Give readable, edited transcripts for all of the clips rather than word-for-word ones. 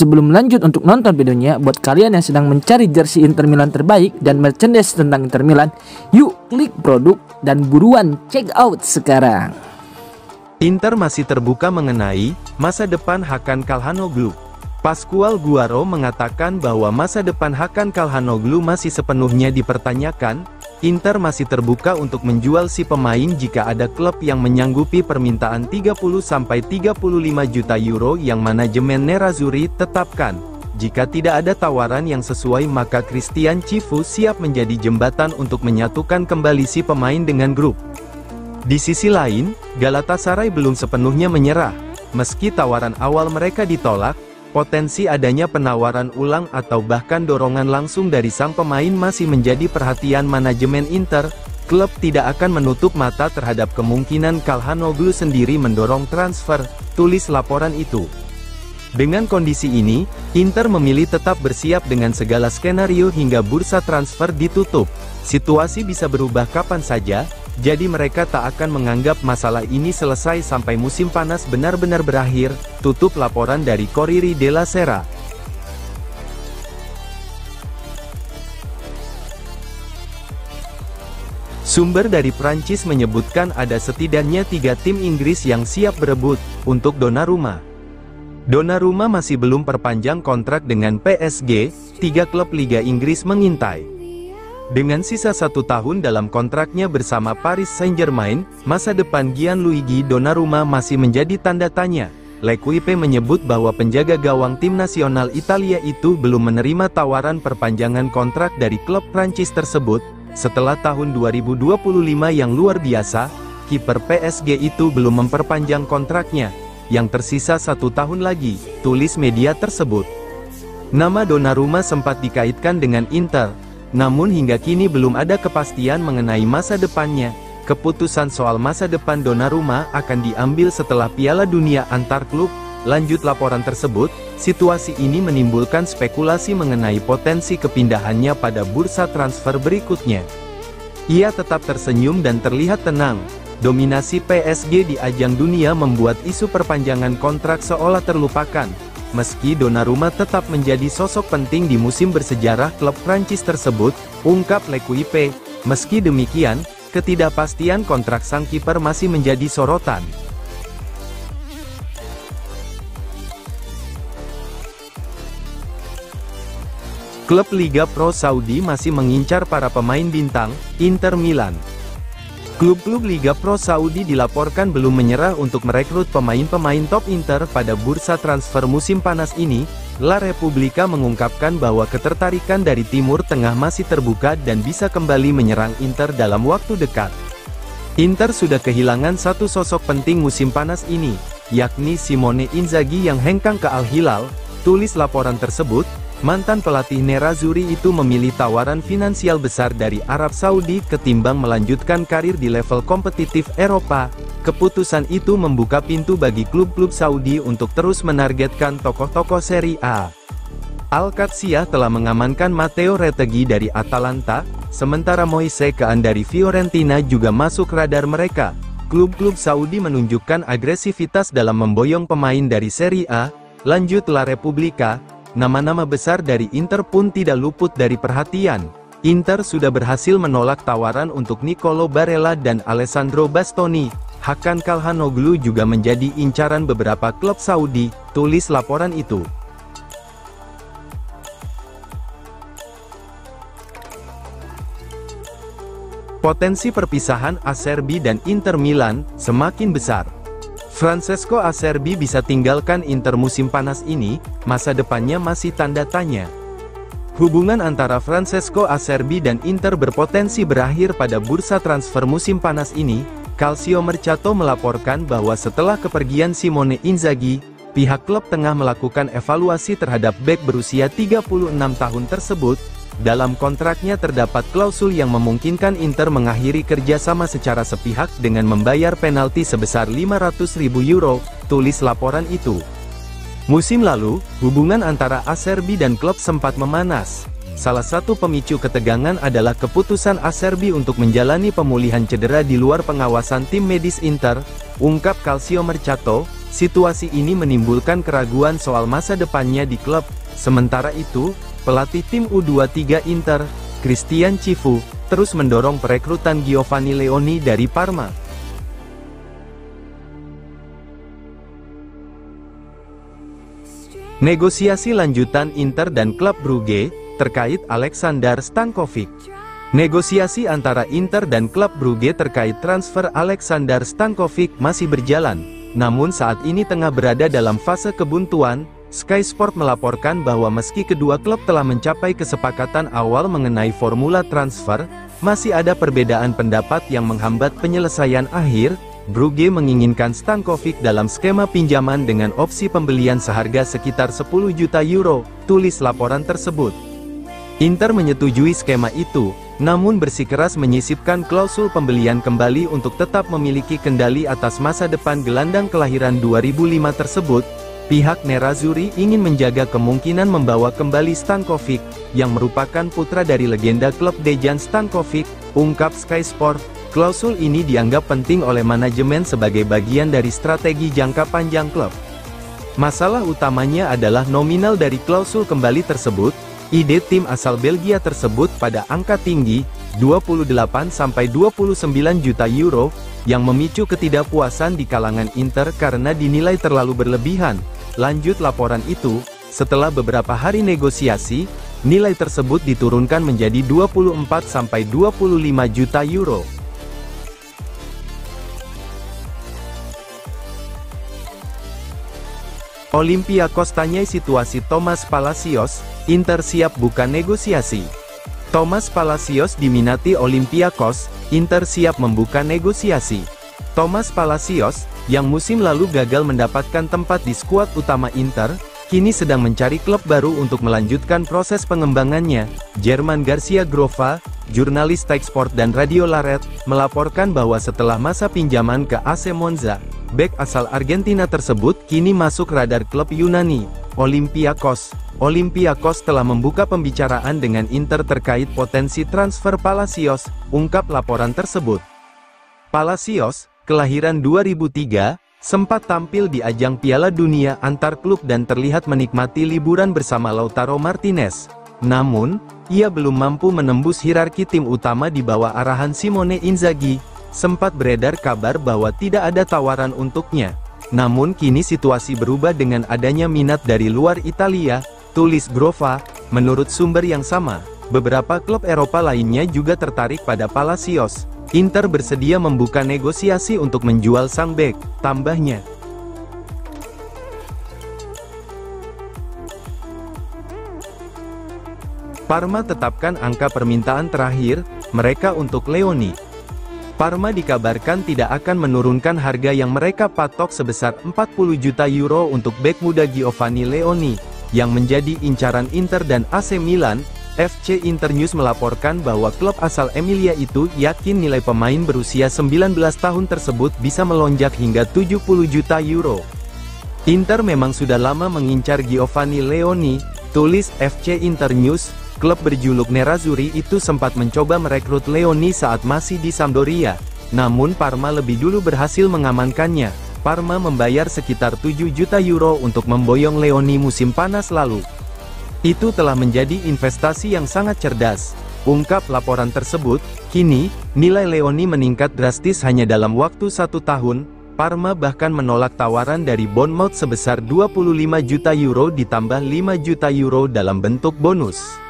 Sebelum lanjut untuk nonton videonya, buat kalian yang sedang mencari jersey Inter Milan terbaik dan merchandise tentang Inter Milan, yuk klik produk dan buruan check out sekarang. Inter masih terbuka mengenai masa depan Hakan Calhanoglu. Pascual Guaro mengatakan bahwa masa depan Hakan Calhanoglu masih sepenuhnya dipertanyakan. Inter masih terbuka untuk menjual si pemain jika ada klub yang menyanggupi permintaan 30-35 juta euro yang manajemen Nerazzurri tetapkan. Jika tidak ada tawaran yang sesuai, maka Christian Chivu siap menjadi jembatan untuk menyatukan kembali si pemain dengan grup. Di sisi lain, Galatasaray belum sepenuhnya menyerah. Meski tawaran awal mereka ditolak, potensi adanya penawaran ulang atau bahkan dorongan langsung dari sang pemain masih menjadi perhatian manajemen Inter. Klub tidak akan menutup mata terhadap kemungkinan Calhanoglu sendiri mendorong transfer, tulis laporan itu. Dengan kondisi ini, Inter memilih tetap bersiap dengan segala skenario hingga bursa transfer ditutup. Situasi bisa berubah kapan saja, jadi mereka tak akan menganggap masalah ini selesai sampai musim panas benar-benar berakhir, tutup laporan dari Corriere della Sera. Sumber dari Prancis menyebutkan ada setidaknya 3 tim Inggris yang siap berebut untuk Donnarumma. Donnarumma masih belum perpanjang kontrak dengan PSG, 3 klub Liga Inggris mengintai. Dengan sisa 1 tahun dalam kontraknya bersama Paris Saint-Germain, masa depan Gianluigi Donnarumma masih menjadi tanda tanya. L'Equipe menyebut bahwa penjaga gawang tim nasional Italia itu belum menerima tawaran perpanjangan kontrak dari klub Prancis tersebut. Setelah tahun 2025 yang luar biasa, kiper PSG itu belum memperpanjang kontraknya, yang tersisa 1 tahun lagi, tulis media tersebut. Nama Donnarumma sempat dikaitkan dengan Inter, namun hingga kini belum ada kepastian mengenai masa depannya. Keputusan soal masa depan Donnarumma akan diambil setelah Piala Dunia antar klub. Lanjut laporan tersebut, situasi ini menimbulkan spekulasi mengenai potensi kepindahannya pada bursa transfer berikutnya. Ia tetap tersenyum dan terlihat tenang. Dominasi PSG di ajang dunia membuat isu perpanjangan kontrak seolah terlupakan. Meski Donnarumma tetap menjadi sosok penting di musim bersejarah klub Prancis tersebut, ungkap L'Equipe. Meski demikian, ketidakpastian kontrak sang kiper masih menjadi sorotan. Klub Liga Pro Saudi masih mengincar para pemain bintang, Inter Milan. Klub-klub Liga Pro Saudi dilaporkan belum menyerah untuk merekrut pemain-pemain top Inter pada bursa transfer musim panas ini. La Repubblica mengungkapkan bahwa ketertarikan dari Timur Tengah masih terbuka dan bisa kembali menyerang Inter dalam waktu dekat. Inter sudah kehilangan satu sosok penting musim panas ini, yakni Simone Inzaghi yang hengkang ke Al Hilal, tulis laporan tersebut. Mantan pelatih Nerazzurri itu memilih tawaran finansial besar dari Arab Saudi ketimbang melanjutkan karir di level kompetitif Eropa. Keputusan itu membuka pintu bagi klub-klub Saudi untuk terus menargetkan tokoh-tokoh Serie A. Al-Qadsiah telah mengamankan Matteo Retegui dari Atalanta, sementara Moise Kean dari Fiorentina juga masuk radar mereka. Klub-klub Saudi menunjukkan agresivitas dalam memboyong pemain dari Serie A. Lanjut La Repubblica. Nama-nama besar dari Inter pun tidak luput dari perhatian. Inter sudah berhasil menolak tawaran untuk Nicolo Barella dan Alessandro Bastoni. Hakan Calhanoglu juga menjadi incaran beberapa klub Saudi, tulis laporan itu. Potensi perpisahan Acerbi dan Inter Milan semakin besar. Francesco Acerbi bisa tinggalkan Inter musim panas ini, masa depannya masih tanda tanya. Hubungan antara Francesco Acerbi dan Inter berpotensi berakhir pada bursa transfer musim panas ini. Calcio Mercato melaporkan bahwa setelah kepergian Simone Inzaghi, pihak klub tengah melakukan evaluasi terhadap bek berusia 36 tahun tersebut. Dalam kontraknya terdapat klausul yang memungkinkan Inter mengakhiri kerjasama secara sepihak dengan membayar penalti sebesar 500.000 euro, tulis laporan itu. Musim lalu, hubungan antara Acerbi dan klub sempat memanas. Salah satu pemicu ketegangan adalah keputusan Acerbi untuk menjalani pemulihan cedera di luar pengawasan tim medis Inter, ungkap Calcio Mercato. Situasi ini menimbulkan keraguan soal masa depannya di klub. Sementara itu, pelatih tim U23 Inter, Christian Cifu, terus mendorong perekrutan Giovanni Leoni dari Parma. Negosiasi lanjutan Inter dan klub Brugge, terkait Alexander Stankovic. Negosiasi antara Inter dan klub Brugge terkait transfer Alexander Stankovic masih berjalan, namun saat ini tengah berada dalam fase kebuntuan. Sky Sport melaporkan bahwa meski kedua klub telah mencapai kesepakatan awal mengenai formula transfer, masih ada perbedaan pendapat yang menghambat penyelesaian akhir. Brugge menginginkan Stankovic dalam skema pinjaman dengan opsi pembelian seharga sekitar 10 juta euro, tulis laporan tersebut. Inter menyetujui skema itu, namun bersikeras menyisipkan klausul pembelian kembali untuk tetap memiliki kendali atas masa depan gelandang kelahiran 2005 tersebut. Pihak Nerazzurri ingin menjaga kemungkinan membawa kembali Stankovic, yang merupakan putra dari legenda klub Dejan Stankovic, ungkap Sky Sport. Klausul ini dianggap penting oleh manajemen sebagai bagian dari strategi jangka panjang klub. Masalah utamanya adalah nominal dari klausul kembali tersebut. Ide tim asal Belgia tersebut pada angka tinggi, 28–29 juta euro, yang memicu ketidakpuasan di kalangan Inter karena dinilai terlalu berlebihan. Lanjut laporan itu, setelah beberapa hari negosiasi, nilai tersebut diturunkan menjadi 24–25 juta euro. Olympiakos tanyai situasi Thomas Palacios, Inter siap buka negosiasi. Thomas Palacios diminati Olympiakos, Inter siap membuka negosiasi. Thomas Palacios, yang musim lalu gagal mendapatkan tempat di skuad utama Inter, kini sedang mencari klub baru untuk melanjutkan proses pengembangannya. Jerman Garcia Grova, jurnalis Sport dan Radio Laret, melaporkan bahwa setelah masa pinjaman ke AC Monza, bek asal Argentina tersebut kini masuk radar klub Yunani, Olympiakos. Olympiakos telah membuka pembicaraan dengan Inter terkait potensi transfer Palacios, ungkap laporan tersebut. Palacios, kelahiran 2003, sempat tampil di ajang Piala Dunia antar klub dan terlihat menikmati liburan bersama Lautaro Martinez. Namun, ia belum mampu menembus hierarki tim utama di bawah arahan Simone Inzaghi. Sempat beredar kabar bahwa tidak ada tawaran untuknya. Namun kini situasi berubah dengan adanya minat dari luar Italia, tulis Grova. Menurut sumber yang sama, beberapa klub Eropa lainnya juga tertarik pada Palacios. Inter bersedia membuka negosiasi untuk menjual sang bek, tambahnya. Parma tetapkan angka permintaan terakhir mereka untuk Leoni. Parma dikabarkan tidak akan menurunkan harga yang mereka patok sebesar 40 juta euro untuk bek muda Giovanni Leoni, yang menjadi incaran Inter dan AC Milan. FC Internews melaporkan bahwa klub asal Emilia itu yakin nilai pemain berusia 19 tahun tersebut bisa melonjak hingga 70 juta euro. Inter memang sudah lama mengincar Giovanni Leoni, tulis FC Internews. Klub berjuluk Nerazzurri itu sempat mencoba merekrut Leoni saat masih di Sampdoria, namun Parma lebih dulu berhasil mengamankannya. Parma membayar sekitar 7 juta euro untuk memboyong Leoni musim panas lalu. Itu telah menjadi investasi yang sangat cerdas, ungkap laporan tersebut. Kini, nilai Leoni meningkat drastis hanya dalam waktu 1 tahun. Parma bahkan menolak tawaran dari Bournemouth sebesar 25 juta euro ditambah 5 juta euro dalam bentuk bonus.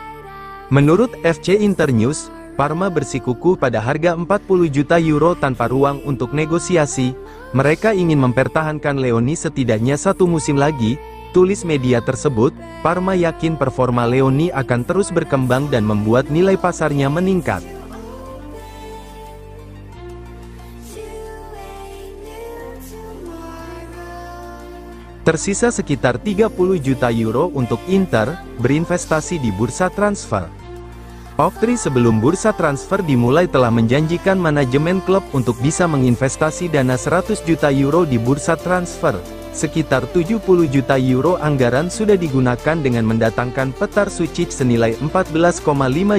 Menurut FC Internews, Parma bersikukuh pada harga 40 juta euro tanpa ruang untuk negosiasi. Mereka ingin mempertahankan Leoni setidaknya 1 musim lagi, tulis media tersebut. Parma yakin performa Leoni akan terus berkembang dan membuat nilai pasarnya meningkat. Tersisa sekitar 30 juta euro untuk Inter berinvestasi di bursa transfer. Oktri sebelum bursa transfer dimulai telah menjanjikan manajemen klub untuk bisa menginvestasi dana 100 juta euro di bursa transfer. Sekitar 70 juta euro anggaran sudah digunakan dengan mendatangkan Petar Sucic senilai 14,5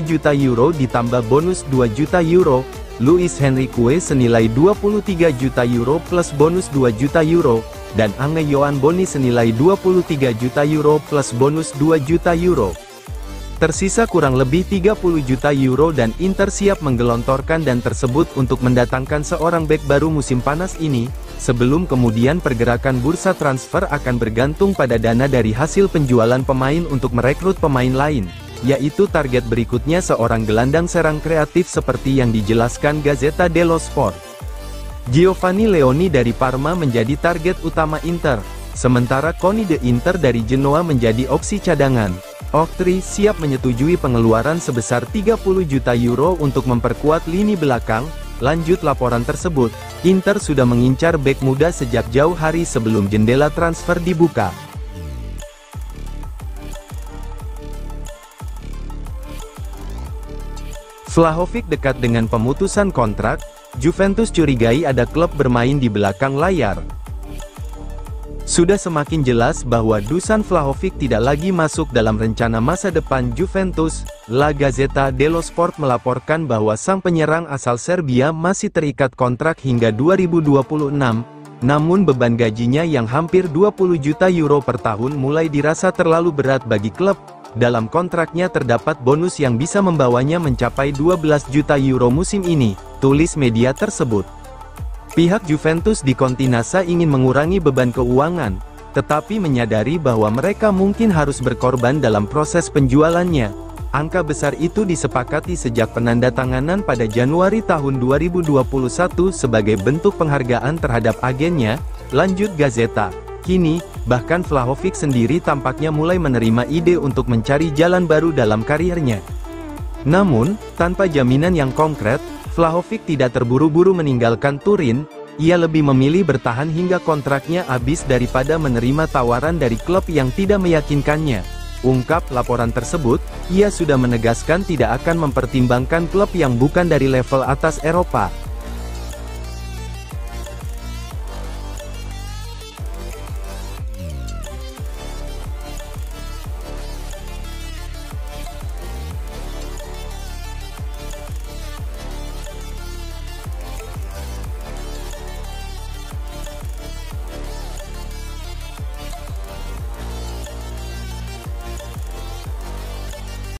juta euro ditambah bonus 2 juta euro, Luis Henrique senilai 23 juta euro plus bonus 2 juta euro, dan Ange Yohan Boni senilai 23 juta euro plus bonus 2 juta euro. Tersisa kurang lebih 30 juta euro dan Inter siap menggelontorkan dan tersebut untuk mendatangkan seorang bek baru musim panas ini, sebelum kemudian pergerakan bursa transfer akan bergantung pada dana dari hasil penjualan pemain untuk merekrut pemain lain, yaitu target berikutnya seorang gelandang serang kreatif seperti yang dijelaskan Gazzetta dello Sport. Giovanni Leoni dari Parma menjadi target utama Inter, sementara Coni de Inter dari Genoa menjadi opsi cadangan. Oktri siap menyetujui pengeluaran sebesar 30 juta euro untuk memperkuat lini belakang. Lanjut laporan tersebut, Inter sudah mengincar bek muda sejak jauh hari sebelum jendela transfer dibuka. Vlahovic dekat dengan pemutusan kontrak, Juventus curigai ada klub bermain di belakang layar. Sudah semakin jelas bahwa Dusan Vlahovic tidak lagi masuk dalam rencana masa depan Juventus. La Gazzetta dello Sport melaporkan bahwa sang penyerang asal Serbia masih terikat kontrak hingga 2026, namun beban gajinya yang hampir 20 juta euro per tahun mulai dirasa terlalu berat bagi klub. Dalam kontraknya terdapat bonus yang bisa membawanya mencapai 12 juta euro musim ini, tulis media tersebut. Pihak Juventus di Continassa ingin mengurangi beban keuangan, tetapi menyadari bahwa mereka mungkin harus berkorban dalam proses penjualannya. Angka besar itu disepakati sejak penandatanganan pada Januari tahun 2021 sebagai bentuk penghargaan terhadap agennya, lanjut Gazzetta. Kini, bahkan Vlahovic sendiri tampaknya mulai menerima ide untuk mencari jalan baru dalam karirnya. Namun, tanpa jaminan yang konkret, Vlahovic tidak terburu-buru meninggalkan Turin. Ia lebih memilih bertahan hingga kontraknya habis daripada menerima tawaran dari klub yang tidak meyakinkannya. Ungkap laporan tersebut, ia sudah menegaskan tidak akan mempertimbangkan klub yang bukan dari level atas Eropa.